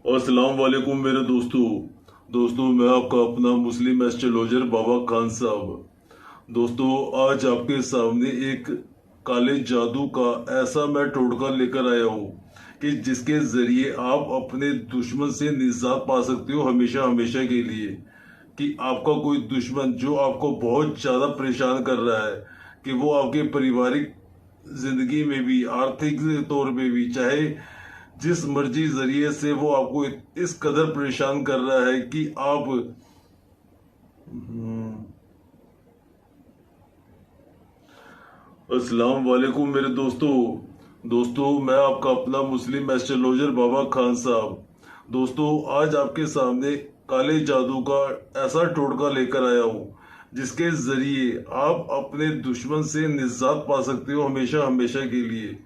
अस्सलाम वालेकुम मेरे दोस्तों मैं आपका अपना मुस्लिम एस्ट्रोलॉजर बाबा खान साहब। दोस्तों, आज आपके सामने एक काले जादू का ऐसा मैं टोटका लेकर आया हूँ कि जिसके जरिए आप अपने दुश्मन से निजात पा सकते हो हमेशा हमेशा के लिए। कि आपका कोई दुश्मन जो आपको बहुत ज्यादा परेशान कर रहा है, कि वो आपके पारिवारिक जिंदगी में भी, आर्थिक तौर पे भी, चाहे जिस मर्जी जरिए से वो आपको इस कदर परेशान कर रहा है कि आप अस्सलाम वालेकुम मेरे दोस्तों मैं आपका अपना मुस्लिम एस्ट्रोलॉजर बाबा खान साहब। दोस्तों, आज आपके सामने काले जादू का ऐसा टोटका लेकर आया हूँ जिसके जरिए आप अपने दुश्मन से निजात पा सकते हो हमेशा हमेशा के लिए।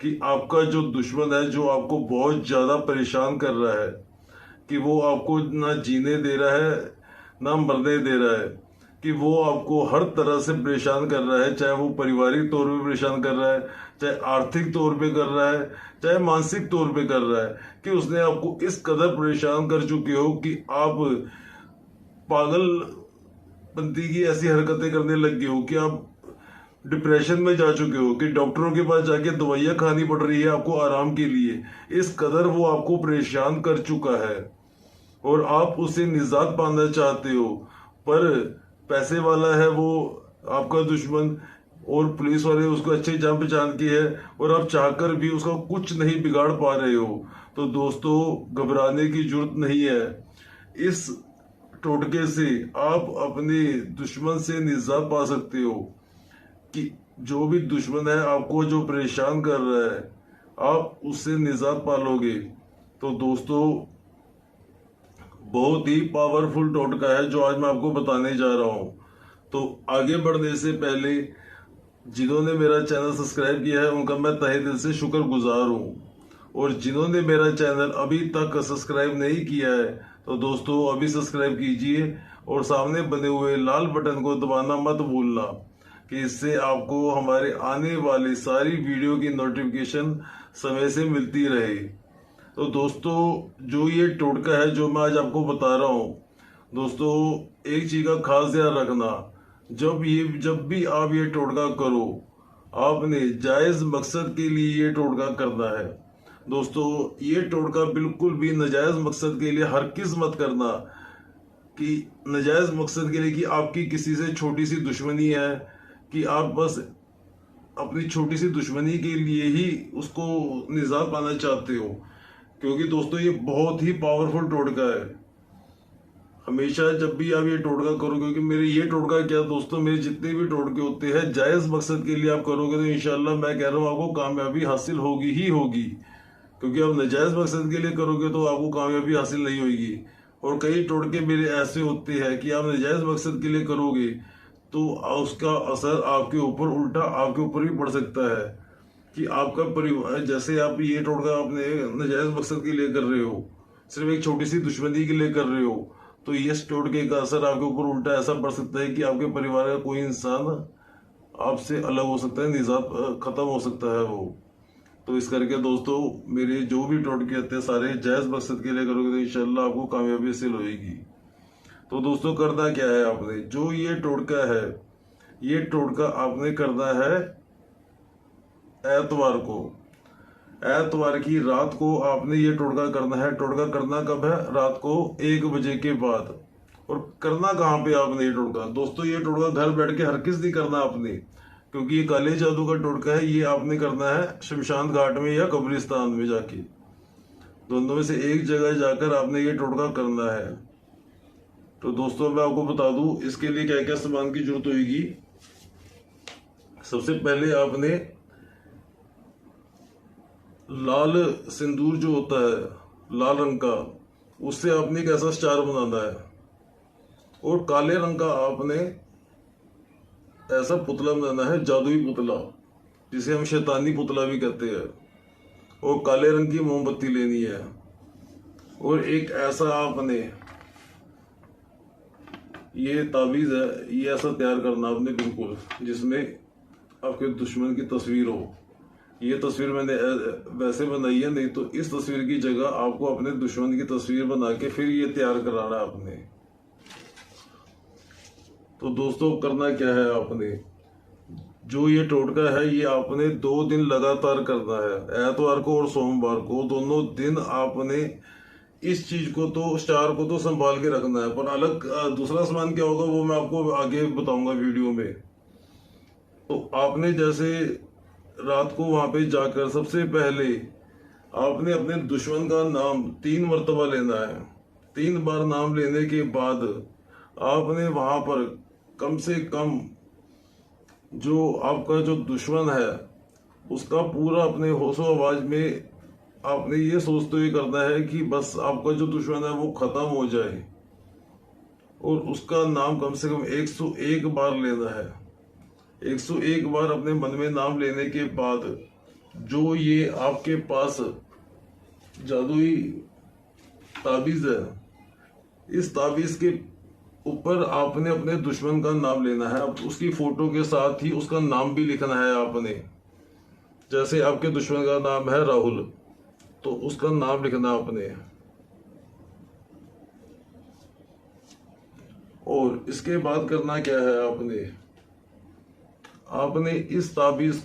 कि आपका जो दुश्मन है, जो आपको बहुत ज्यादा परेशान कर रहा है, कि वो आपको ना जीने दे रहा है ना मरने दे रहा है, कि वो आपको हर तरह से परेशान कर रहा है, चाहे वो पारिवारिक तौर पे परेशान कर रहा है, चाहे आर्थिक तौर पे कर रहा है, चाहे मानसिक तौर पे कर रहा है, कि उसने आपको इस कदर परेशान कर चुके हो कि आप पागलपंती की ऐसी हरकतें करने लग गए हो कि आप डिप्रेशन में जा चुके हो, कि डॉक्टरों के पास जाके दवाइयां खानी पड़ रही है आपको आराम के लिए। इस कदर वो आपको परेशान कर चुका है और आप उससे निजात पाना चाहते हो, पर पैसे वाला है वो आपका दुश्मन, और पुलिस वाले उसको अच्छे जान पहचान की है, और आप चाहकर भी उसका कुछ नहीं बिगाड़ पा रहे हो। तो दोस्तों, घबराने की जरूरत नहीं है। इस टोटके से आप अपने दुश्मन से निजात पा सकते हो। कि जो भी दुश्मन है आपको जो परेशान कर रहा है, आप उससे निजात पालोगे। तो दोस्तों, बहुत ही पावरफुल टोटका है जो आज मैं आपको बताने जा रहा हूँ। तो आगे बढ़ने से पहले जिन्होंने मेरा चैनल सब्सक्राइब किया है उनका मैं तहे दिल से शुक्रगुजार हूँ, और जिन्होंने मेरा चैनल अभी तक सब्सक्राइब नहीं किया है तो दोस्तों अभी सब्सक्राइब कीजिए, और सामने बने हुए लाल बटन को दबाना मत भूलना, कि इससे आपको हमारे आने वाली सारी वीडियो की नोटिफिकेशन समय से मिलती रहे। तो दोस्तों, जो ये टोटका है जो मैं आज आपको बता रहा हूँ, दोस्तों एक चीज का खास ध्यान रखना। जब भी आप ये टोटका करो, आपने जायज मकसद के लिए ये टोटका करना है। दोस्तों, ये टोटका बिल्कुल भी नजायज मकसद के लिए हरगिज मत करना। कि नजायज मकसद के लिए कि आपकी किसी से छोटी सी दुश्मनी है, कि आप बस अपनी छोटी सी दुश्मनी के लिए ही उसको निजात पाना चाहते हो। क्योंकि दोस्तों, ये बहुत ही पावरफुल टोटका है। हमेशा जब भी आप ये टोटका करो, क्योंकि मेरे ये टोटका क्या दोस्तों, मेरे जितने भी टोटके होते हैं जायज मकसद के लिए आप करोगे तो इंशाल्लाह मैं कह रहा हूँ आपको कामयाबी हासिल होगी ही होगी। क्योंकि आप नाजायज मकसद के लिए करोगे तो आपको कामयाबी हासिल नहीं होगी। और कई टोटके मेरे ऐसे होते हैं कि आप नाजायज मकसद के लिए करोगे तो उसका असर आपके ऊपर उल्टा आपके ऊपर भी पड़ सकता है। कि आपका परिवार, जैसे आप ये टोटका अपने नाजायज मकसद के लिए कर रहे हो, सिर्फ एक छोटी सी दुश्मनी के लिए कर रहे हो, तो ये टोटके का असर आपके ऊपर उल्टा ऐसा पड़ सकता है कि आपके परिवार का कोई इंसान आपसे अलग हो सकता है, निजात खत्म हो सकता है वो। तो इस करके दोस्तों, मेरे जो भी टोटके होते हैं सारे जायज मकसद के लिए करोगे तो इंशाल्लाह आपको कामयाबी हासिल होगी। तो दोस्तों, करना क्या है, आपने जो ये टोटका है, ये टोटका आपने करना है एतवार को। एतवार की रात को आपने ये टोटका करना है। टोटका करना कब है? रात को 1 बजे के बाद। और करना कहाँ पे आपने ये टोटका? दोस्तों, ये टोटका घर बैठ के हर किस नहीं करना आपने, क्योंकि ये काले जादू का टोटका है। ये आपने करना है शमशान घाट में या कब्रिस्तान में जाके, दोनों में से एक जगह जाकर आपने ये टोटका करना है। तो दोस्तों, मैं आपको बता दूं इसके लिए क्या क्या सामान की जरूरत होगी। सबसे पहले आपने लाल सिंदूर जो होता है लाल रंग का, उससे आपने एक ऐसा स्टार बनाना है। और काले रंग का आपने ऐसा पुतला बनाना है, जादुई पुतला, जिसे हम शैतानी पुतला भी कहते हैं। और काले रंग की मोमबत्ती लेनी है। और एक ऐसा आपने ये ताबीज है, ये ऐसा तैयार करना आपने बिल्कुल, जिसमें आपके दुश्मन की तस्वीर हो। ये तस्वीर मैंने वैसे बनाई है, नहीं तो इस तस्वीर की जगह आपको अपने दुश्मन की तस्वीर बना के फिर ये तैयार कराना है आपने। तो दोस्तों करना क्या है, आपने जो ये टोटका है ये आपने 2 दिन लगातार करना है, एतवार को और सोमवार को, दोनों दिन आपने इस चीज को तो स्टार को तो संभाल के रखना है। पर अलग दूसरा सामान क्या होगा वो मैं आपको आगे बताऊंगा वीडियो में। तो आपने जैसे रात को वहां पे जाकर सबसे पहले आपने अपने दुश्मन का नाम 3 मर्तबा लेना है। 3 बार नाम लेने के बाद आपने वहां पर कम से कम जो आपका जो दुश्मन है उसका पूरा अपने होशो आवाज में आपने ये सोचते हुए करना है कि बस आपका जो दुश्मन है वो खत्म हो जाए, और उसका नाम कम से कम 101 बार लेना है। 101 बार अपने मन में नाम लेने के बाद जो ये आपके पास जादुई ताबीज है, इस ताबीज के ऊपर आपने अपने दुश्मन का नाम लेना है। अब उसकी फोटो के साथ ही उसका नाम भी लिखना है आपने। जैसे आपके दुश्मन का नाम है राहुल, तो उसका नाम लिखना आपने। और इसके बाद करना क्या है, आपने इस ताबीज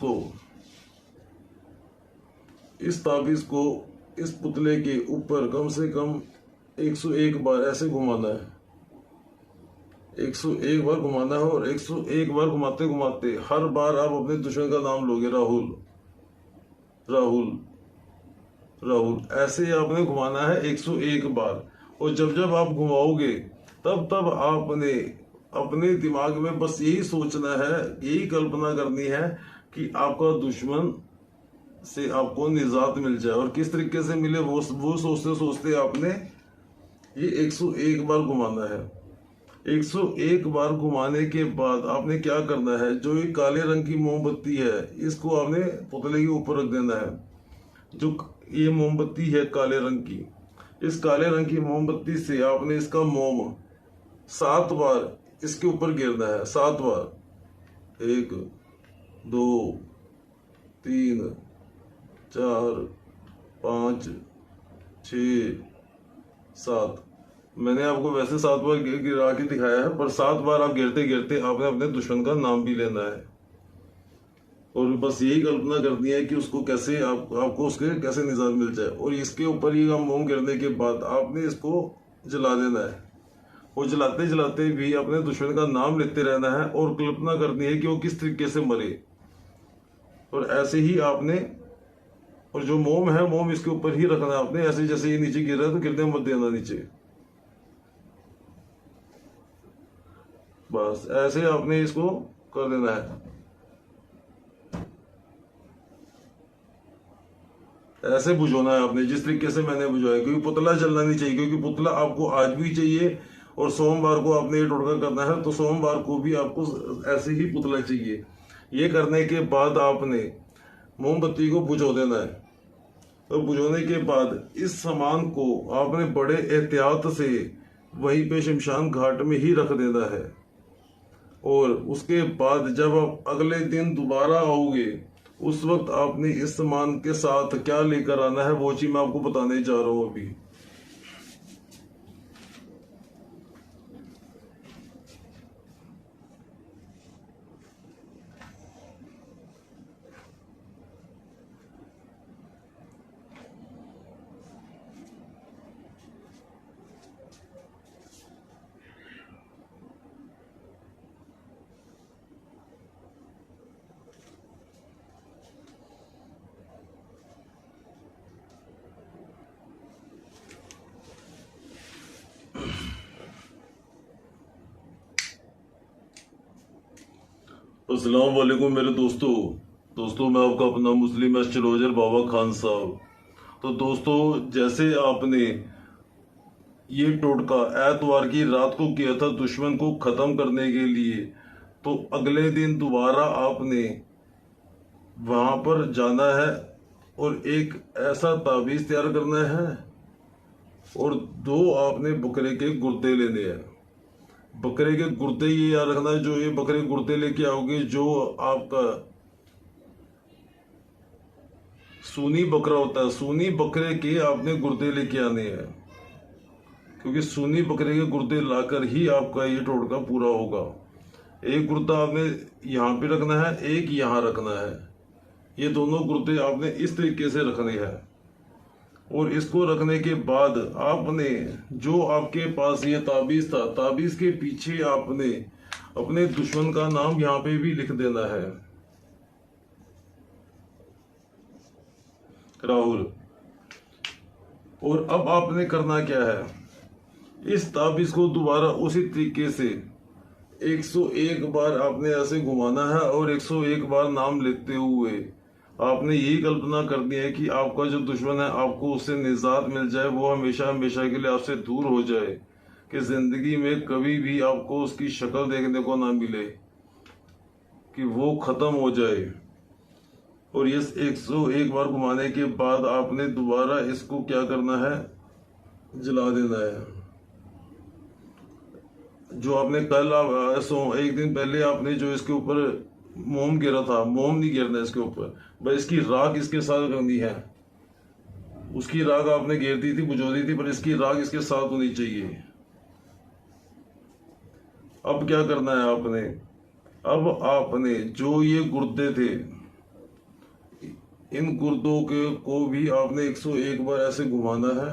को इस पुतले के ऊपर कम से कम 101 बार ऐसे घुमाना है। 101 बार घुमाना है, और 101 बार घुमाते घुमाते हर बार आप अपने दुश्मन का नाम लोगे, राहुल राहुल राहुल, ऐसे आपने घुमाना है 101 बार। और जब जब आप घुमाओगे तब तब आपने अपने दिमाग में बस यही सोचना है, यही कल्पना करनी है कि आपका दुश्मन से आपको निजात मिल जाए। और किस तरीके से मिले वो सोचते सोचते आपने ये 101 बार घुमाना है। 101 बार घुमाने के बाद आपने क्या करना है, जो ये काले रंग की मोमबत्ती है इसको आपने पुतले के ऊपर रख देना है। जो ये मोमबत्ती है काले रंग की, इस काले रंग की मोमबत्ती से आपने इसका मोम 7 बार इसके ऊपर गिरना है। 7 बार, 1 2 3 4 5 6 7। मैंने आपको वैसे 7 बार गिरा के दिखाया है, पर 7 बार आप गिरते गिरते आपने अपने दुश्मन का नाम भी लेना है। और बस यही कल्पना करनी है कि उसको कैसे आपको उसके कैसे निजात मिल जाए। और इसके ऊपर ये मोम गिरने के बाद आपने इसको जला देना है, और जलाते जलाते भी अपने दुश्मन का नाम लेते रहना है, और कल्पना करनी है कि वो किस तरीके से मरे। और ऐसे ही आपने, और जो मोम है मोम इसके ऊपर ही रखना है आपने। ऐसे जैसे ये नीचे गिर रहा है तो गिरने मत देना नीचे, बस ऐसे आपने इसको कर देना है। ऐसे बुझाना है आपने जिस तरीके से मैंने बुझाया, क्योंकि पुतला जलना नहीं चाहिए, क्योंकि पुतला आपको आज भी चाहिए। और सोमवार को आपने ये टोटका करना है, तो सोमवार को भी आपको ऐसे ही पुतला चाहिए। ये करने के बाद आपने मोमबत्ती को बुझा देना है। तो बुझाने के बाद इस सामान को आपने बड़े एहतियात से वहीं पे शमशान घाट में ही रख देना है। और उसके बाद जब आप अगले दिन दोबारा आओगे, उस वक्त आपने इस सामान के साथ क्या लेकर आना है वो चीज मैं आपको बताने जा रहा हूं अभी। अस्सलाम वालेकुम मेरे दोस्तों, मैं आपका अपना मुस्लिम एस्ट्रोलॉजर बाबा खान साहब। तो दोस्तों, जैसे आपने ये टोटका एतवार की रात को किया था दुश्मन को ख़त्म करने के लिए, तो अगले दिन दोबारा आपने वहाँ पर जाना है और एक ऐसा ताबीज़ तैयार करना है, और 2 आपने बकरे के गुर्दे लेने हैं। बकरे के गुर्दे ये याद रखना है, जो ये बकरे गुर्दे लेके आओगे, जो आपका सूनी बकरा होता है, सूनी बकरे के आपने गुर्दे लेके आने हैं, क्योंकि सूनी बकरे के गुर्दे लाकर ही आपका ये टोटका पूरा होगा। एक गुर्दा आपने यहाँ पे रखना है, एक यहाँ रखना है। ये दोनों गुर्दे आपने इस तरीके से रखने हैं। और इसको रखने के बाद आपने जो आपके पास ये ताबीज़ था, ताबीज़ के पीछे आपने अपने दुश्मन का नाम यहाँ पे भी लिख देना है, राहुल। और अब आपने करना क्या है, इस ताबीज़ को दोबारा उसी तरीके से 101 बार आपने ऐसे घुमाना है और 101 बार नाम लेते हुए आपने यही कल्पना करनी है कि आपका जो दुश्मन है, आपको उससे निजात मिल जाए, वो हमेशा हमेशा के लिए आपसे दूर हो जाए, कि जिंदगी में कभी भी आपको उसकी शक्ल देखने को ना मिले, कि वो खत्म हो जाए। और ये 101 बार घुमाने के बाद आपने दोबारा इसको क्या करना है, जला देना है। जो आपने कल एक दिन पहले आपने जो इसके ऊपर मोम गिरा था, मोम नहीं गिरना इसके ऊपर, बस इसकी राख इसके साथ करनी है। उसकी राख आपने घेर दी थी, बुझो दी थी, पर इसकी राख इसके साथ होनी चाहिए। अब क्या करना है आपने, अब आपने जो ये गुर्दे थे, इन गुर्दों के को भी आपने 101 बार ऐसे घुमाना है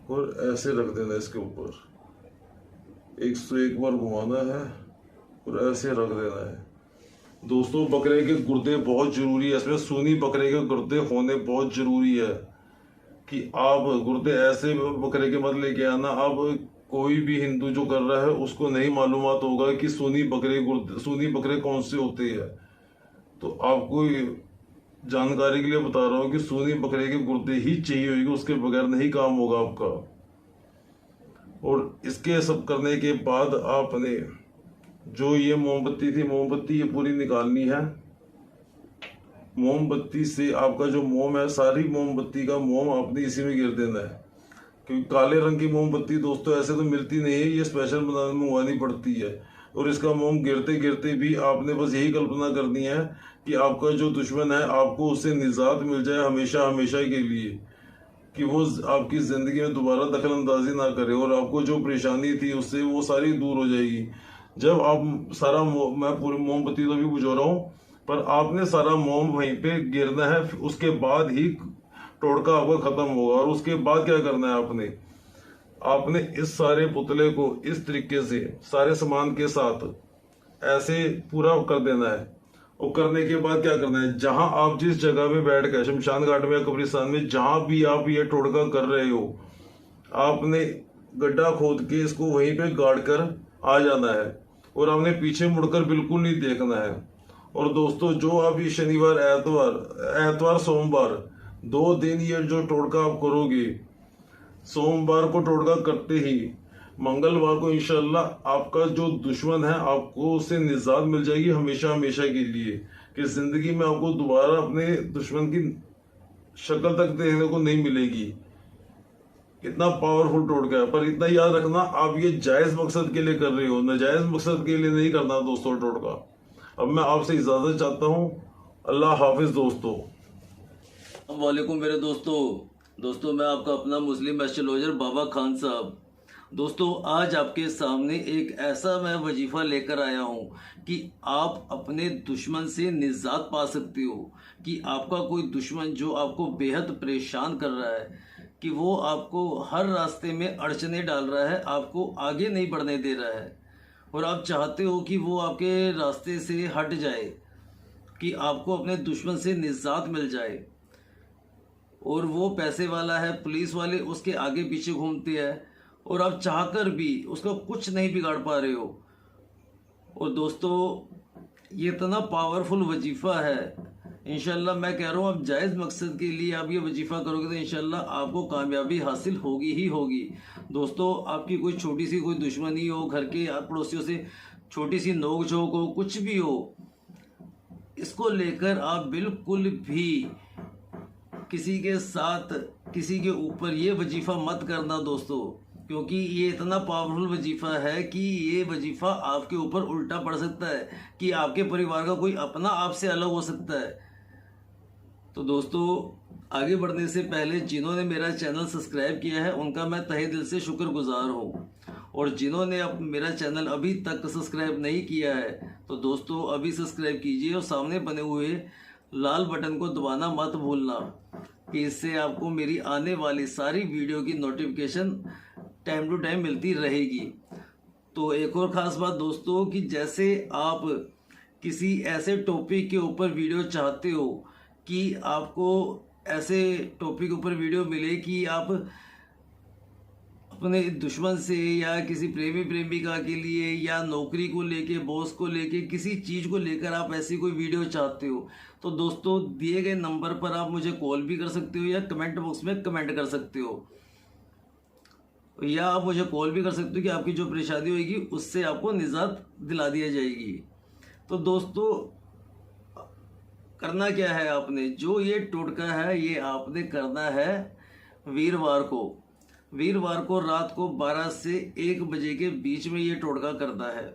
और ऐसे रख देना इसके ऊपर। 101 बार घुमाना है और ऐसे रख देना है। दोस्तों, बकरे के गुर्दे बहुत ज़रूरी है, इसमें सूनी बकरे के गुर्दे होने बहुत ज़रूरी है, कि आप गुर्दे ऐसे बकरे के मत लेके आना। अब कोई भी हिंदू जो कर रहा है उसको नहीं मालूमात होगा कि सूनी बकरे कौन से होते हैं। तो आपको जानकारी के लिए बता रहा हूँ कि सूनी बकरे के गुर्दे ही चाहिए होगी, उसके बगैर नहीं काम होगा आपका। और इसके सब करने के बाद आपने जो ये मोमबत्ती थी, मोमबत्ती ये पूरी निकालनी है। मोमबत्ती से आपका जो मोम है, सारी मोमबत्ती का मोम आपने इसी में गिर देना है, क्योंकि काले रंग की मोमबत्ती दोस्तों ऐसे तो मिलती नहीं है, ये स्पेशल मंगवानी पड़ती है। और इसका मोम गिरते गिरते भी आपने बस यही कल्पना करनी है कि आपका जो दुश्मन है, आपको उससे निजात मिल जाए हमेशा हमेशा के लिए, कि वो आपकी ज़िंदगी में दोबारा दखल अंदाजी ना करे, और आपको जो परेशानी थी उससे वो सारी दूर हो जाएगी। जब आप सारा मैं पूरी मोमबत्ती तो भी बुझो रहा हूँ, पर आपने सारा मोम वहीं पे गिरना है, उसके बाद ही टोटका आपका खत्म होगा। और उसके बाद क्या करना है, आपने इस सारे पुतले को इस तरीके से सारे सामान के साथ ऐसे पूरा कर देना है। और करने के बाद क्या करना है, जहां आप जिस जगह में बैठ कर, शमशान घाट में या कब्रिस्तान में, जहां भी आप ये टोटका कर रहे हो, आपने गड्ढा खोद के इसको वहीं पे गाड़ कर आ जाना है, और आपने पीछे मुड़कर बिल्कुल नहीं देखना है। और दोस्तों, जो आप ये शनिवार, एतवार सोमवार 2 दिन ये जो टोटका आप करोगे, सोमवार को टोटका करते ही मंगलवार को इंशाल्लाह आपका जो दुश्मन है, आपको उससे निजात मिल जाएगी हमेशा हमेशा के लिए, कि जिंदगी में आपको दोबारा अपने दुश्मन की शक्ल तक देखने को नहीं मिलेगी। इतना पावरफुल टोटका है। पर इतना याद रखना, आप ये जायज मकसद के लिए कर रहे हो, नाजायज मकसद के लिए नहीं करना दोस्तों टोटका। अब मैं आपसे इजाजत चाहता हूँ। अल्लाह हाफिज दोस्तों। वालेकुम मेरे दोस्तों, मैं आपका अपना मुस्लिम एस्ट्रोलॉजर बाबा खान साहब। दोस्तों, आज आपके सामने एक ऐसा मैं वजीफ़ा लेकर आया हूँ कि आप अपने दुश्मन से निजात पा सकते हो। कि आपका कोई दुश्मन जो आपको बेहद परेशान कर रहा है, कि वो आपको हर रास्ते में अड़चने डाल रहा है, आपको आगे नहीं बढ़ने दे रहा है, और आप चाहते हो कि वो आपके रास्ते से हट जाए, कि आपको अपने दुश्मन से निजात मिल जाए। और वो पैसे वाला है, पुलिस वाले उसके आगे पीछे घूमते हैं, और आप चाहकर भी उसका कुछ नहीं बिगाड़ पा रहे हो। और दोस्तों, ये इतना पावरफुल वजीफ़ा है। इंशाल्लाह मैं कह रहा हूँ, आप जायज़ मकसद के लिए आप ये वजीफ़ा करोगे तो इंशाल्लाह आपको कामयाबी हासिल होगी ही होगी। दोस्तों, आपकी कोई छोटी सी कोई दुश्मनी हो, घर के पड़ोसियों से छोटी सी नोक-झोंक हो, कुछ भी हो, इसको लेकर आप बिल्कुल भी किसी के साथ, किसी के ऊपर ये वजीफ़ा मत करना दोस्तों, क्योंकि ये इतना पावरफुल वजीफ़ा है कि ये वजीफ़ा आपके ऊपर उल्टा पड़ सकता है, कि आपके परिवार का कोई अपना आपसे अलग हो सकता है। तो दोस्तों आगे बढ़ने से पहले जिन्होंने मेरा चैनल सब्सक्राइब किया है उनका मैं तहे दिल से शुक्रगुजार हूँ, और जिन्होंने अब मेरा चैनल अभी तक सब्सक्राइब नहीं किया है तो दोस्तों अभी सब्सक्राइब कीजिए और सामने बने हुए लाल बटन को दबाना मत भूलना, कि इससे आपको मेरी आने वाली सारी वीडियो की नोटिफिकेशन टाइम टू टाइम मिलती रहेगी। तो एक और ख़ास बात दोस्तों, कि जैसे आप किसी ऐसे टॉपिक के ऊपर वीडियो चाहते हो कि आपको ऐसे टॉपिक ऊपर वीडियो मिले कि आप अपने दुश्मन से या किसी प्रेमी प्रेमिका के लिए या नौकरी को लेके, बॉस को लेके, किसी चीज़ को लेकर आप ऐसी कोई वीडियो चाहते हो, तो दोस्तों दिए गए नंबर पर आप मुझे कॉल भी कर सकते हो या कमेंट बॉक्स में कमेंट कर सकते हो, या आप मुझे कॉल भी कर सकते हो कि आपकी जो परेशानी होगी उससे आपको निजात दिला दिया जाएगी। तो दोस्तों करना क्या है, आपने जो ये टोटका है ये आपने करना है वीरवार को रात को 12 से 1 बजे के बीच में ये टोटका करना है।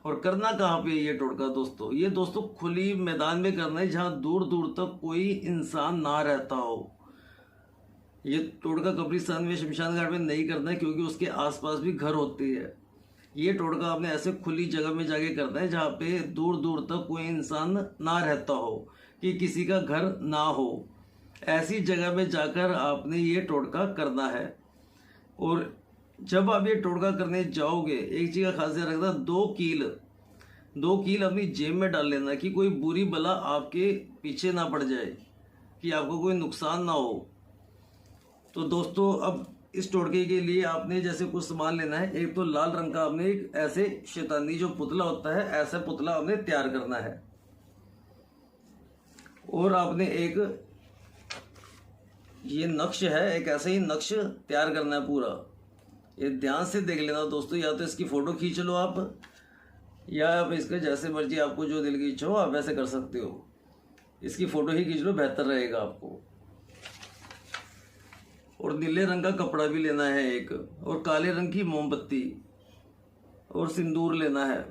और करना कहाँ पे ये टोटका दोस्तों, ये दोस्तों खुली मैदान में करना है जहाँ दूर दूर तक कोई इंसान ना रहता हो। ये टोटका कब्रिस्तान में, शमशान घाट में नहीं करना है, क्योंकि उसके आसपास भी घर होते हैं। ये टोटका आपने ऐसे खुली जगह में जाके करना है जहाँ पे दूर दूर तक कोई इंसान ना रहता हो, कि किसी का घर ना हो। ऐसी जगह में जाकर आपने ये टोटका करना है। और जब आप ये टोटका करने जाओगे, एक चीज़ का खास ध्यान रखना, 2 कील अपनी जेब में डाल लेना, कि कोई बुरी बला आपके पीछे ना पड़ जाए, कि आपको कोई नुकसान ना हो। तो दोस्तों अब इस टोटके के लिए आपने जैसे कुछ सामान लेना है। एक तो लाल रंग का आपने एक ऐसे शैतानी जो पुतला होता है, ऐसा पुतला आपने तैयार करना है। और आपने एक ये नक्श है, एक ऐसे ही नक्श तैयार करना है पूरा। ये ध्यान से देख लेना दोस्तों, या तो इसकी फ़ोटो खींच लो आप, या आप इसका जैसे मर्जी आपको जो दिल की इच्छा हो आप वैसे कर सकते हो। इसकी फ़ोटो ही खींच लो, बेहतर रहेगा आपको। और नीले रंग का कपड़ा भी लेना है एक, और काले रंग की मोमबत्ती और सिंदूर लेना है।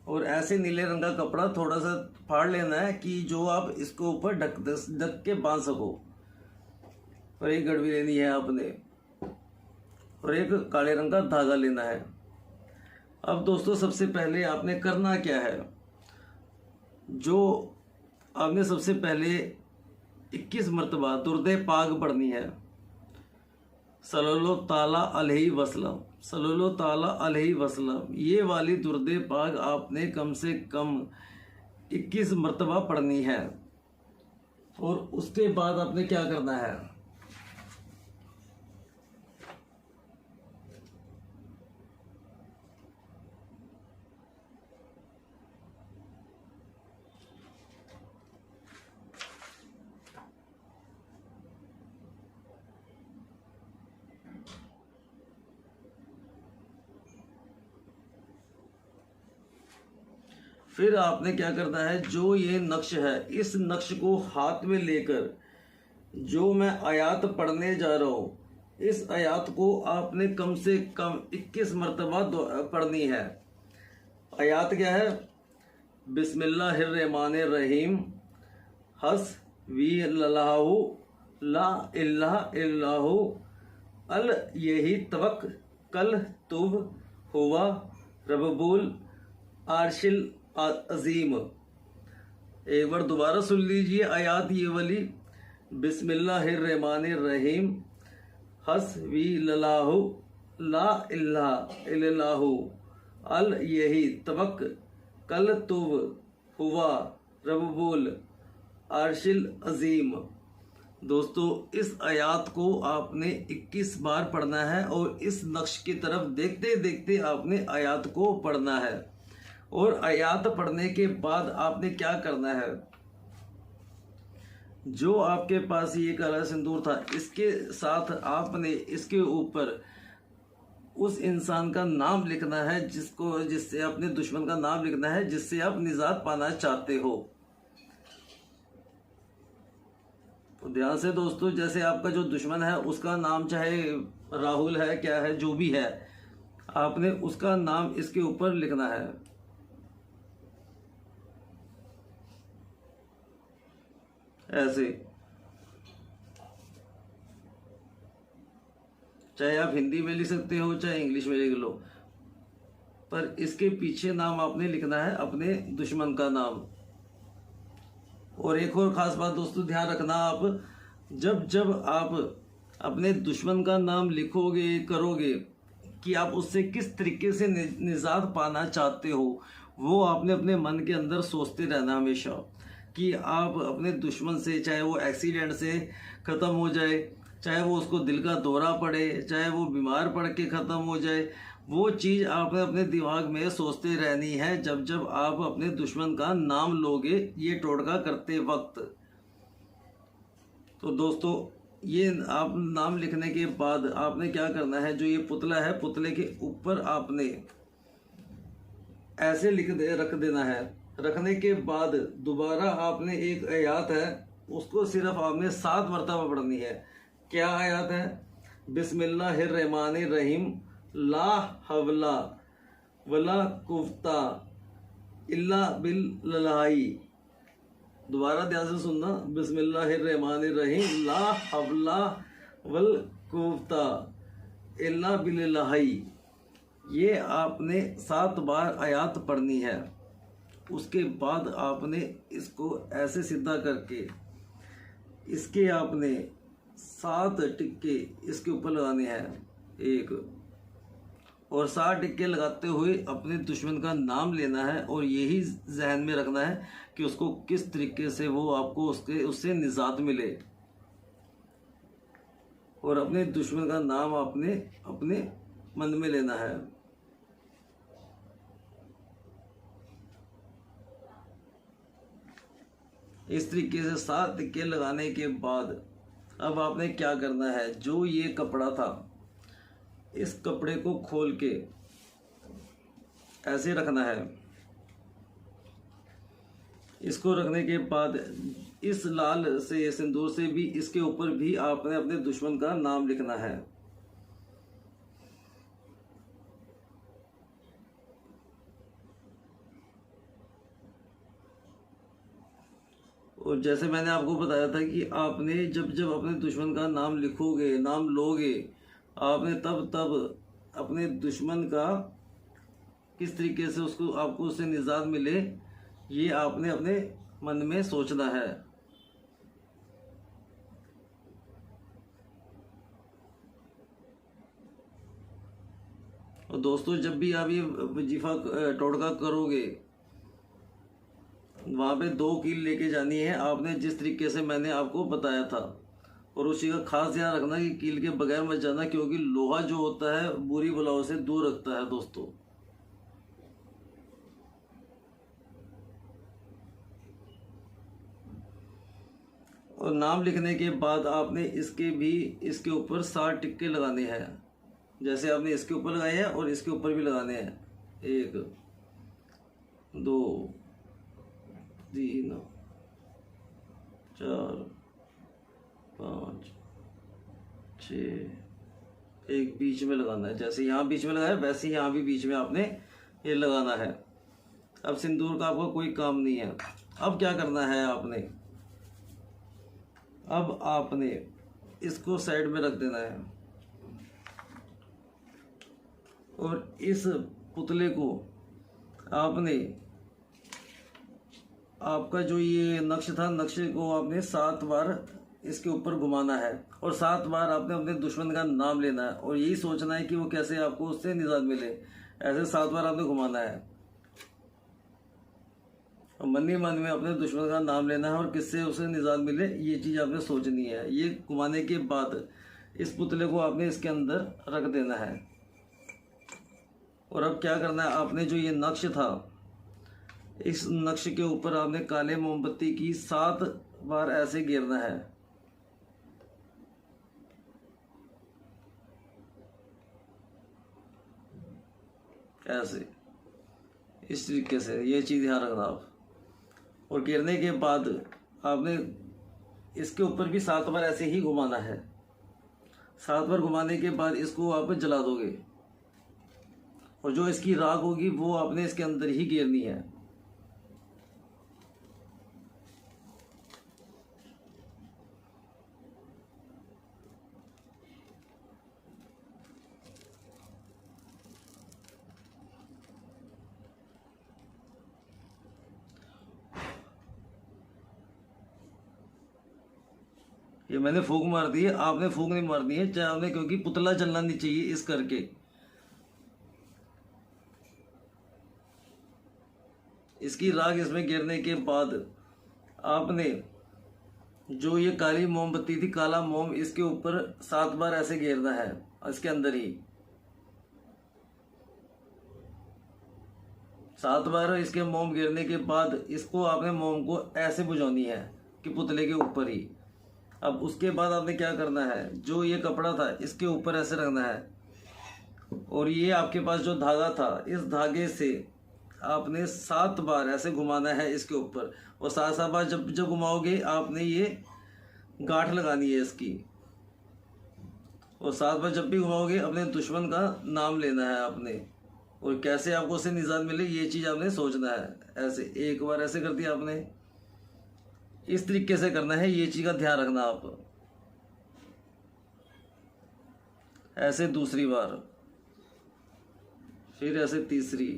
और ऐसे नीले रंग का कपड़ा थोड़ा सा फाड़ लेना है कि जो आप इसको ऊपर ढक के बांध सको। और एक गड़वी लेनी है आपने, और एक काले रंग का धागा लेना है। अब दोस्तों सबसे पहले आपने करना क्या है, जो आपने सबसे पहले 21 मरतबा दुर्दे पाक पढ़नी है, सल्लल्लाहु ताला अलैहि वसल्लम, सल्लल्लाहु ताला अलैहि वसल्लम। ये वाली दुर्दे पाक आपने कम से कम 21 मरतबा पढ़नी है। और उसके बाद आपने क्या करना है, फिर आपने क्या करना है, जो ये नक्श है इस नक्श को हाथ में लेकर जो मैं आयत पढ़ने जा रहा हूँ, इस आयत को आपने कम से कम 21 मरतबा पढ़नी है। आयत क्या है, बिस्मिल्लाहिर्रहमानिर्रहीम, हस्बी अल्लाहु ला इलाहा इल्लहु अल यही तवक्कल तुब हुवा रब्बुल आर्शिल अजीम। एक बार दोबारा सुन लीजिए आयत ये वाली, बिस्मिल्लाहिर्रहमानिर्रहीम, हस्बिल्लाहु ला इलाहा इल्लल्लाहु अल यही तवक्कल तुब हुवा रब्बुल आर्शिल अजीम। दोस्तों इस आयत को आपने 21 बार पढ़ना है, और इस नक्श की तरफ देखते देखते आपने आयत को पढ़ना है। और आयत पढ़ने के बाद आपने क्या करना है, जो आपके पास ये काला सिंदूर था इसके साथ आपने इसके ऊपर उस इंसान का नाम लिखना है, जिससे अपने दुश्मन का नाम लिखना है जिससे आप निजात पाना चाहते हो। तो ध्यान से दोस्तों, जैसे आपका जो दुश्मन है उसका नाम चाहे राहुल है, क्या है, जो भी है, आपने उसका नाम इसके ऊपर लिखना है। ऐसे, चाहे आप हिंदी में लिख सकते हो चाहे इंग्लिश में लिख लो, पर इसके पीछे नाम आपने लिखना है अपने दुश्मन का नाम। और एक और ख़ास बात दोस्तों ध्यान रखना, आप जब जब आप अपने दुश्मन का नाम लिखोगे करोगे कि आप उससे किस तरीके से निजात पाना चाहते हो, वो आपने अपने मन के अंदर सोचते रहना हमेशा कि आप अपने दुश्मन से, चाहे वो एक्सीडेंट से ख़त्म हो जाए, चाहे वो उसको दिल का दौरा पड़े, चाहे वो बीमार पड़ के ख़त्म हो जाए, वो चीज़ आपने अपने दिमाग में सोचते रहनी है जब जब आप अपने दुश्मन का नाम लोगे ये टोटका करते वक्त। तो दोस्तों ये आप नाम लिखने के बाद आपने क्या करना है, जो ये पुतला है पुतले के ऊपर आपने ऐसे रख देना है। रखने के बाद दोबारा आपने एक आयत है उसको सिर्फ आपने 7 मरतबा पढ़नी है। क्या आयत है? बिस्मिल्लाहिर्रहमानिर्रहीम ला हवला वला कुफ्ता इल्ला बिल्लाही। दोबारा ध्यान से सुनना, बिस्मिल्लाहिर्रहमानिर्रहीम ला हवला वल कुफ्ता इल्ला बिल्लाही। ये आपने 7 बार आयत पढ़नी है। उसके बाद आपने इसको ऐसे सीधा करके इसके आपने 7 टिक्के इसके ऊपर लगाने हैं, एक और 7 टिक्के लगाते हुए अपने दुश्मन का नाम लेना है और यही जहन में रखना है कि उसको किस तरीके से वो आपको उससे निजात मिले। और अपने दुश्मन का नाम आपने अपने मन में लेना है। इस तरीके से 7 टिक्के लगाने के बाद अब आपने क्या करना है, जो ये कपड़ा था इस कपड़े को खोल के ऐसे रखना है। इसको रखने के बाद इस लाल से सिंदूर से भी इसके ऊपर भी आपने अपने दुश्मन का नाम लिखना है। और जैसे मैंने आपको बताया था कि आपने जब जब अपने दुश्मन का नाम लिखोगे, नाम लोगे, आपने तब तब अपने दुश्मन का किस तरीके से उसको आपको उससे निजात मिले ये आपने अपने मन में सोचना है। और दोस्तों जब भी आप ये वजीफा टोटका करोगे वहाँ पे 2 कील लेके जानी है आपने, जिस तरीके से मैंने आपको बताया था। और उसी का खास ध्यान रखना कि कील के बगैर मत जाना, क्योंकि लोहा जो होता है बुरी बलाओं से दूर रखता है दोस्तों। और नाम लिखने के बाद आपने इसके ऊपर 7 टिक्के लगाने हैं, जैसे आपने इसके ऊपर लगाए हैं और इसके ऊपर भी लगाने हैं। 1 2 3 4 5 6, एक बीच में लगाना है। जैसे यहाँ बीच में लगाया वैसे यहाँ भी बीच में आपने ये लगाना है। अब सिंदूर का आपको कोई काम नहीं है। अब क्या करना है आपने, अब आपने इसको साइड में रख देना है और इस पुतले को आपने, आपका जो ये नक्श था, नक्शे को आपने 7 बार इसके ऊपर घुमाना है और 7 बार आपने अपने दुश्मन का नाम लेना है और यही सोचना है कि वो कैसे आपको उससे निजात मिले। ऐसे 7 बार आपने घुमाना है और मन ही मन में अपने दुश्मन का नाम लेना है और किससे उसे निजात मिले ये चीज़ आपने सोचनी है। ये घुमाने के बाद इस पुतले को आपने इसके अंदर रख देना है। और अब क्या करना है, आपने जो ये नक्श था इस नक्श के ऊपर आपने काले मोमबत्ती की 7 बार ऐसे गिरना है। ऐसे इस तरीके से ये चीज़ ध्यान रखना आप। और गिरने के बाद आपने इसके ऊपर भी 7 बार ऐसे ही घुमाना है। 7 बार घुमाने के बाद इसको आप जला दोगे और जो इसकी राख होगी वो आपने इसके अंदर ही गिरनी है। ये मैंने फूंक मार दी है, आपने फूंक नहीं मारनी है चाहे आपने, क्योंकि पुतला चलना नहीं चाहिए इस करके। इसकी राख इसमें गिरने के बाद आपने जो ये काली मोमबत्ती थी, काला मोम, इसके ऊपर 7 बार ऐसे घेरना है, इसके अंदर ही 7 बार इसके मोम गिरने के बाद इसको आपने मोम को ऐसे बुझानी है कि पुतले के ऊपर ही। अब उसके बाद आपने क्या करना है, जो ये कपड़ा था इसके ऊपर ऐसे रखना है, और ये आपके पास जो धागा था, इस धागे से आपने 7 बार ऐसे घुमाना है इसके ऊपर, और 7 बार जब जब घुमाओगे आपने ये गांठ लगानी है इसकी, और 7 बार जब भी घुमाओगे अपने दुश्मन का नाम लेना है आपने, और कैसे आपको उससे निजात मिले ये चीज़ आपने सोचना है। ऐसे एक बार ऐसे कर दिया आपने, इस तरीके से करना है, ये चीज़ का ध्यान रखना आप। ऐसे दूसरी बार, फिर ऐसे तीसरी,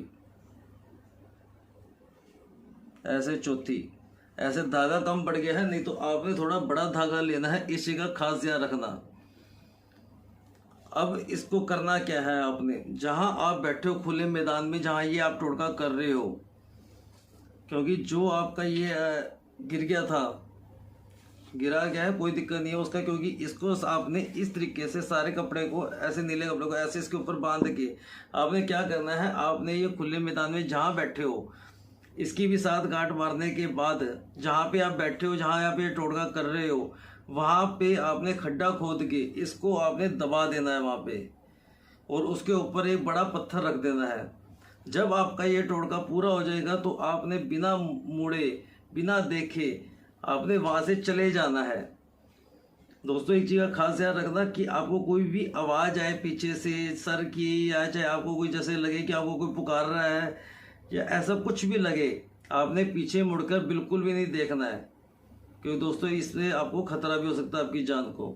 ऐसे चौथी। ऐसे धागा कम पड़ गया है, नहीं तो आपने थोड़ा बड़ा धागा लेना है, इस चीज़ का खास ध्यान रखना। अब इसको करना क्या है आपने, जहां आप बैठे हो खुले मैदान में, जहां ये आप टोटका कर रहे हो, क्योंकि जो आपका ये गिर गया था, गिरा गया है, कोई दिक्कत नहीं है उसका, क्योंकि इसको आपने इस तरीके से सारे कपड़े को, ऐसे नीले कपड़े को ऐसे इसके ऊपर बांध के आपने क्या करना है, आपने ये खुले मैदान में जहाँ बैठे हो इसकी भी 7 गांठ मारने के बाद जहाँ पे आप बैठे हो, जहाँ आप ये टोटका कर रहे हो, वहाँ पे आपने खड्डा खोद के इसको आपने दबा देना है वहाँ पे, और उसके ऊपर एक बड़ा पत्थर रख देना है। जब आपका ये टोटका पूरा हो जाएगा तो आपने बिना मुड़े, बिना देखे आपने वहाँ से चले जाना है। दोस्तों एक चीज़ का खास ध्यान रखना कि आपको कोई भी आवाज़ आए पीछे से सर की, या चाहे आपको कोई जैसे लगे कि आपको कोई पुकार रहा है या ऐसा कुछ भी लगे, आपने पीछे मुड़कर बिल्कुल भी नहीं देखना है, क्योंकि दोस्तों इससे आपको खतरा भी हो सकता है आपकी जान को।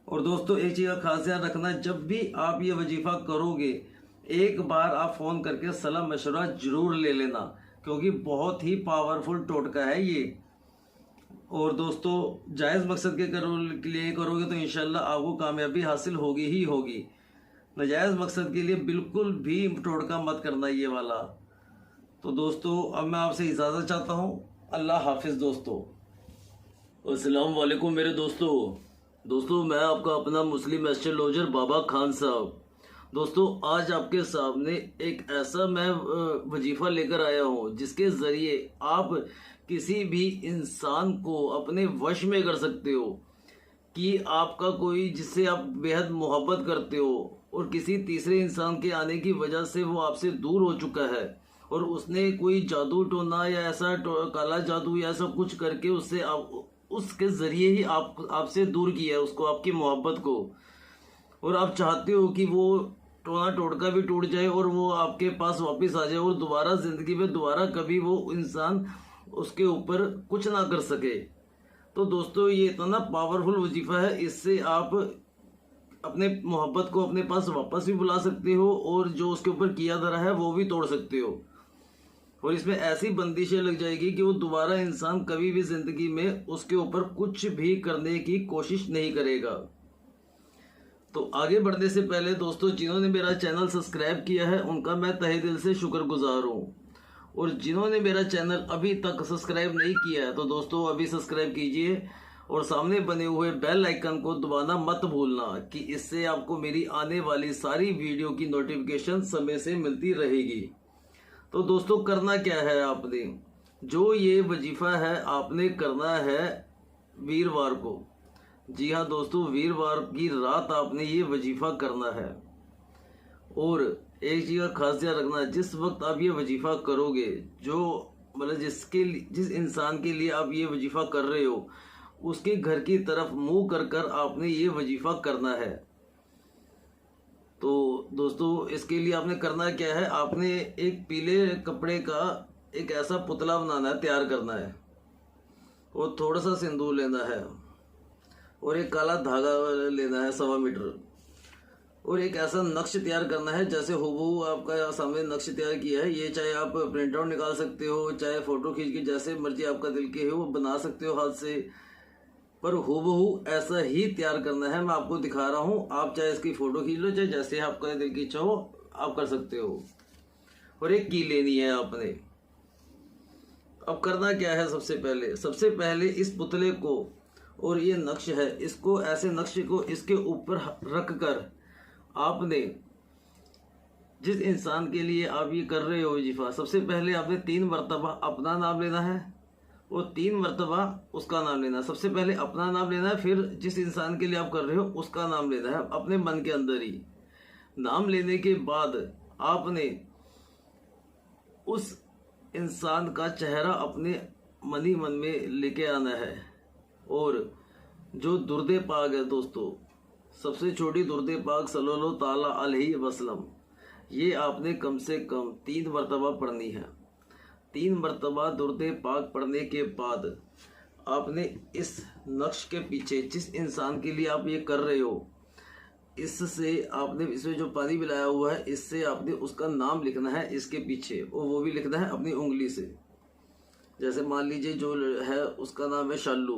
और दोस्तों एक चीज़ का खास ध्यान रखना, जब भी आप ये वजीफ़ा करोगे एक बार आप फ़ोन करके सलाह मशवरा ज़रूर ले लेना, क्योंकि बहुत ही पावरफुल टोटका है ये। और दोस्तों जायज़ मकसद के लिए करोगे तो इंशाल्लाह आपको कामयाबी हासिल होगी ही होगी। नाजायज़ मकसद के लिए बिल्कुल भी टोटका मत करना ये वाला। तो दोस्तों अब मैं आपसे इजाज़त चाहता हूँ, अल्लाह हाफिज़ दोस्तों। अस्सलाम वालेकुम मेरे दोस्तों मैं आपका अपना मुस्लिम एस्ट्रोलॉजर बाबा खान साहब। दोस्तों आज आपके सामने एक ऐसा मैं वजीफ़ा लेकर आया हूँ जिसके ज़रिए आप किसी भी इंसान को अपने वश में कर सकते हो, कि आपका कोई जिससे आप बेहद मोहब्बत करते हो और किसी तीसरे इंसान के आने की वजह से वो आपसे दूर हो चुका है, और उसने कोई जादू टोना या ऐसा काला जादू या ऐसा कुछ करके उससे आप उसके ज़रिए ही आपसे दूर किया है उसको, आपकी मोहब्बत को, और आप चाहते हो कि वो टोना टोटका भी टूट जाए और वो आपके पास वापस आ जाए, और दोबारा ज़िंदगी में दोबारा कभी वो इंसान उसके ऊपर कुछ ना कर सके। तो दोस्तों ये इतना पावरफुल वजीफ़ा है, इससे आप अपने मोहब्बत को अपने पास वापस भी बुला सकते हो, और जो उसके ऊपर किया धरा है वो भी तोड़ सकते हो, और इसमें ऐसी बंदिशें लग जाएगी कि वो दोबारा इंसान कभी भी ज़िंदगी में उसके ऊपर कुछ भी करने की कोशिश नहीं करेगा। तो आगे बढ़ने से पहले दोस्तों जिन्होंने मेरा चैनल सब्सक्राइब किया है उनका मैं तहे दिल से शुक्रगुजार हूँ, और जिन्होंने मेरा चैनल अभी तक सब्सक्राइब नहीं किया है तो दोस्तों अभी सब्सक्राइब कीजिए, और सामने बने हुए बेल आइकन को दबाना मत भूलना, कि इससे आपको मेरी आने वाली सारी वीडियो की नोटिफिकेशन समय से मिलती रहेगी। तो दोस्तों करना क्या है, आपने जो ये वजीफ़ा है आपने करना है वीरवार को। जी हाँ दोस्तों, वीरवार की रात आपने ये वजीफ़ा करना है। और एक चीज़ का खास ध्यान रखना, जिस वक्त आप ये वजीफ़ा करोगे, जो मतलब जिस इंसान के लिए आप ये वजीफ़ा कर रहे हो उसके घर की तरफ मुंह कर कर आपने ये वजीफ़ा करना है। तो दोस्तों इसके लिए आपने करना क्या है, आपने एक पीले कपड़े का एक ऐसा पुतला बनाना है, तैयार करना है, और थोड़ा सा सिंदूर लेना है, और एक काला धागा लेना है 1.25 मीटर, और एक ऐसा नक्श तैयार करना है जैसे हुबहू आपका सामने नक्श तैयार किया है। ये चाहे आप प्रिंट आउट निकाल सकते हो, चाहे फ़ोटो खींच के जैसे मर्जी आपका दिल के हो वो बना सकते हो हाथ से। पर हूबहू ऐसा ही तैयार करना है। मैं आपको दिखा रहा हूँ, आप चाहे इसकी फ़ोटो खींच लो, चाहे जैसे आपका दिल की इच्छा हो आप कर सकते हो। और एक की लेनी है आपने। अब करना क्या है, सबसे पहले इस पुतले को और ये नक्श है, इसको ऐसे नक्श को इसके ऊपर रख कर आपने जिस इंसान के लिए आप ये कर रहे हो वजीफा, सबसे पहले आपने 3 मरतबा अपना नाम लेना है और 3 मरतबा उसका नाम लेना है। सबसे पहले अपना नाम लेना है, फिर जिस इंसान के लिए आप कर रहे हो उसका नाम लेना है अपने मन के अंदर ही। नाम लेने के बाद आपने उस इंसान का चेहरा अपने मन ही मन में लेके आना है। और जो दुर्दे पाक है दोस्तों, सबसे छोटी दुर्दे पाक सल्लल्लाहु ताला अलैहि वसल्लम, ये आपने कम से कम 3 मरतबा पढ़नी है। 3 मरतबा दुर्दे पाक पढ़ने के बाद आपने इस नक्श के पीछे जिस इंसान के लिए आप ये कर रहे हो, इससे आपने इसमें जो पानी मिलाया हुआ है इससे आपने उसका नाम लिखना है इसके पीछे, और वो भी लिखना है अपनी उंगली से। जैसे मान लीजिए जो है उसका नाम है शालू,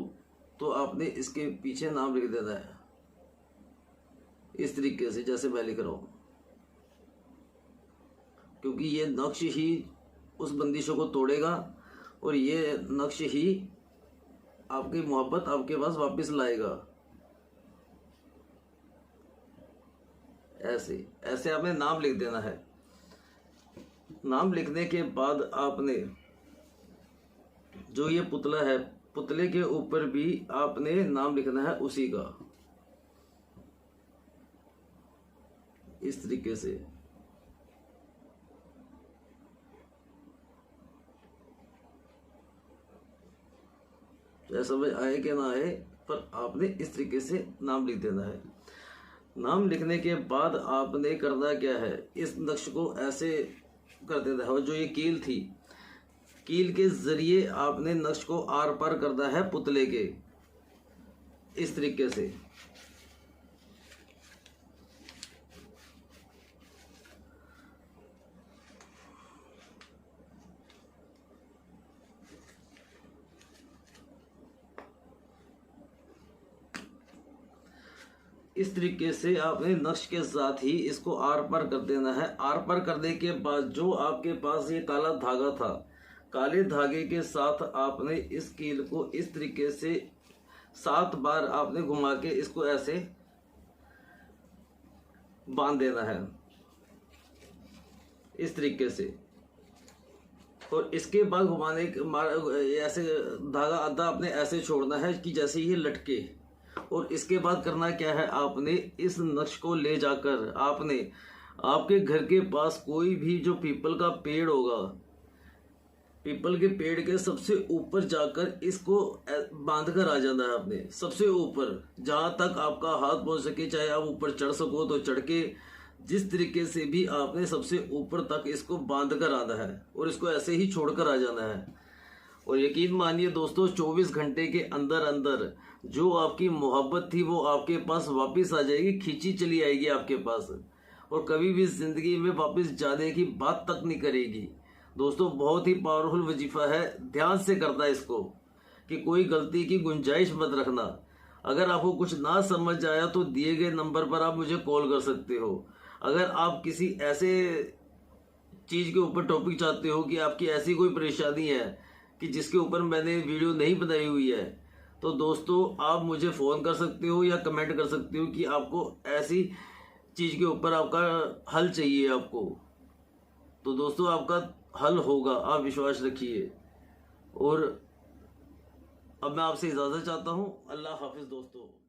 तो आपने इसके पीछे नाम लिख देना है इस तरीके से जैसे मैं लिख रहा हूँ, क्योंकि ये नक्श ही उस बंदिशों को तोड़ेगा और ये नक्श ही आपकी मोहब्बत आपके पास वापस लाएगा। ऐसे आपने नाम लिख देना है। नाम लिखने के बाद आपने जो ये पुतला है, पुतले के ऊपर भी आपने नाम लिखना है उसी का, इस तरीके से। चाहे समझ आए कि ना आए, पर आपने इस तरीके से नाम लिख देना है। नाम लिखने के बाद आपने करना क्या है, इस नक्श को ऐसे कर देना है। और जो ये कील थी, कील के जरिए आपने नक्श को आर पार करना है पुतले के, इस तरीके से। इस तरीके से आपने नक्श के साथ ही इसको आर पार कर देना है। आर पार करने के बाद जो आपके पास ये काला धागा था, काले धागे के साथ आपने इस कील को इस तरीके से 7 बार आपने घुमा के इसको ऐसे बांध देना है, इस तरीके से। और इसके बाद घुमाने के ऐसे धागा आधा आपने ऐसे छोड़ना है कि जैसे ये लटके। और इसके बाद करना क्या है, आपने इस नक्श को ले जाकर आपने आपके घर के पास कोई भी जो पीपल का पेड़ होगा, पीपल के पेड़ के सबसे ऊपर जाकर इसको बांध कर आ जाना है आपने, सबसे ऊपर जहां तक आपका हाथ पहुंच सके। चाहे आप ऊपर चढ़ सको तो चढ़ के, जिस तरीके से भी आपने सबसे ऊपर तक इसको बांध कर आना है और इसको ऐसे ही छोड़कर आ जाना है। और यकीन मानिए दोस्तों, 24 घंटे के अंदर अंदर जो आपकी मोहब्बत थी वो आपके पास वापस आ जाएगी, खींची चली आएगी आपके पास, और कभी भी ज़िंदगी में वापस जाने की बात तक नहीं करेगी। दोस्तों बहुत ही पावरफुल वजीफा है, ध्यान से करना इसको, कि कोई गलती की गुंजाइश मत रखना। अगर आपको कुछ ना समझ आया तो दिए गए नंबर पर आप मुझे कॉल कर सकते हो। अगर आप किसी ऐसे चीज़ के ऊपर टॉपिक चाहते हो कि आपकी ऐसी कोई परेशानी है कि जिसके ऊपर मैंने वीडियो नहीं बनाई हुई है, तो दोस्तों आप मुझे फ़ोन कर सकते हो या कमेंट कर सकते हो कि आपको ऐसी चीज़ के ऊपर आपका हल चाहिए आपको। तो दोस्तों आपका हल होगा, आप विश्वास रखिए। और अब मैं आपसे इजाज़त चाहता हूँ। अल्लाह हाफिज़ दोस्तों।